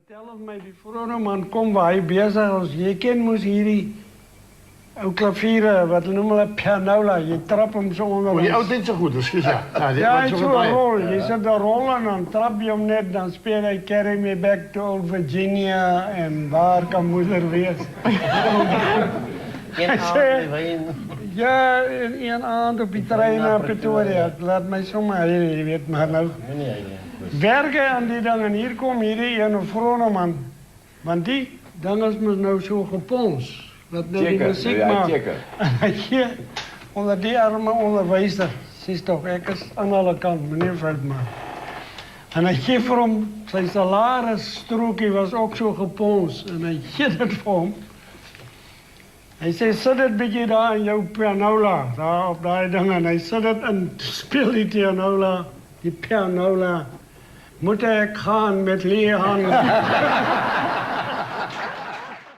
vertel my die vroue man kom waar hy besig is. Jy ken mos hierdie ou klaviere wat hulle noem hulle pianola. Jy trap hom so onder. Die ou dit so goed, ekskuus. Ja, hy het so 'n rol. Jy sit daar rol en dan trap jy hom net, dan speel hy Carry Me Back to Old Virginia en waar kan moeder wees? Ja, een aand op die trein naar Pretoria. Laat my sommer, jy weet maar nou. Werken aan die dingen. Hier kom hierdie ene vroue man. Want die dingen is nou zo gepons. Dat die muziek maakt. En hy gee onder die arme onderwijzer. Sies toch, ek is aan alle kant, meneer Veldman. En hy gee vir hom, sy salarisstrokie was ook zo gepons. En hy gee dit vir hom. Hy sê, sit dit bietjie daar in jou pianola, daar op daai ding. En hy sit dit in, speel die pianola, die pianola. Moet ek gaan met leë hande?